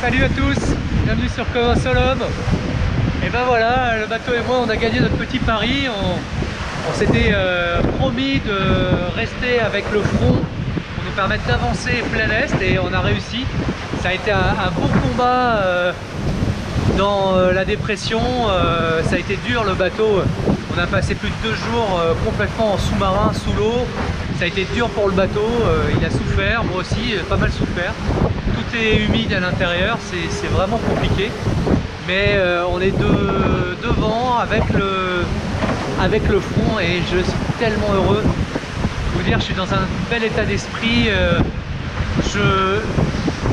Salut à tous, bienvenue sur Comme un seul homme. Et ben voilà, le bateau et moi on a gagné notre petit pari. On s'était promis de rester avec le front pour nous permettre d'avancer plein est et on a réussi. Ça a été un beau combat dans la dépression, ça a été dur le bateau. On a passé plus de 2 jours complètement en sous-marin, sous l'eau. Ça a été dur pour le bateau, il a souffert, moi aussi, pas mal souffert. Tout est humide à l'intérieur, c'est vraiment compliqué. Mais on est devant avec le front et je suis tellement heureux. Vous dire, je suis dans un bel état d'esprit.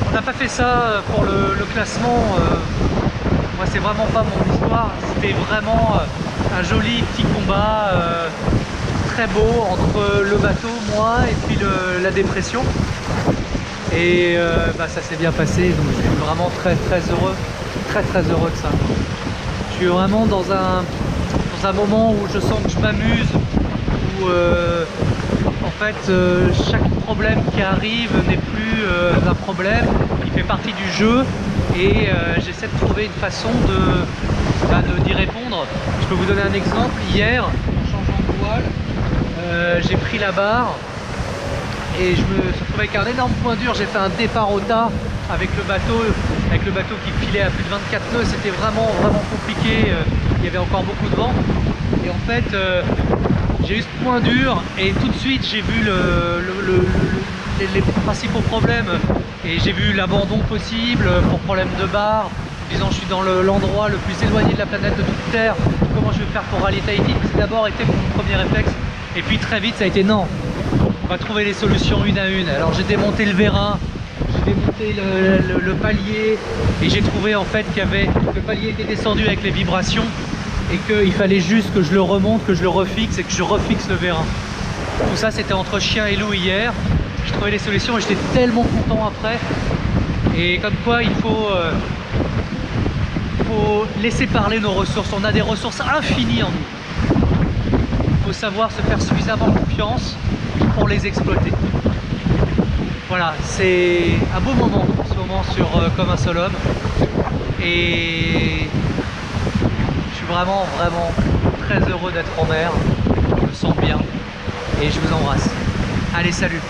On n'a pas fait ça pour le classement. Moi, c'est vraiment pas mon histoire. C'était vraiment un joli petit combat. Très beau entre le bateau, moi et puis la dépression et ça s'est bien passé, donc je suis vraiment très heureux, très heureux de ça. Je suis vraiment dans un moment où je sens que je m'amuse, où en fait chaque problème qui arrive n'est plus un problème, il fait partie du jeu et j'essaie de trouver une façon d'y répondre. Je peux vous donner un exemple. Hier, en changeant de voile, j'ai pris la barre et je me suis retrouvé avec un énorme point dur. J'ai fait un départ au tas avec le bateau qui filait à plus de 24 nœuds. C'était vraiment compliqué. Il y avait encore beaucoup de vent et en fait j'ai eu ce point dur et tout de suite j'ai vu les principaux problèmes et j'ai vu l'abandon possible pour problème de barre, disant je suis dans l'endroit le plus éloigné de la planète de toute Terre, comment je vais faire pour rallier Tahiti. C'est d'abord été mon premier réflexe. Et puis très vite ça a été non, on va trouver les solutions une à une. Alors j'ai démonté le vérin, j'ai démonté le palier et j'ai trouvé en fait le palier était descendu avec les vibrations et qu'il fallait juste que je le remonte, que je le refixe et que je refixe le vérin. Tout ça c'était entre chien et loup hier. J'ai trouvé les solutions et j'étais tellement content après. Et comme quoi il faut laisser parler nos ressources. On a des ressources infinies en nous. Il faut savoir se faire suffisamment confiance pour les exploiter. Voilà, c'est un beau moment en ce moment sur Comme un seul homme. Et je suis vraiment très heureux d'être en mer. Je me sens bien et je vous embrasse. Allez, salut!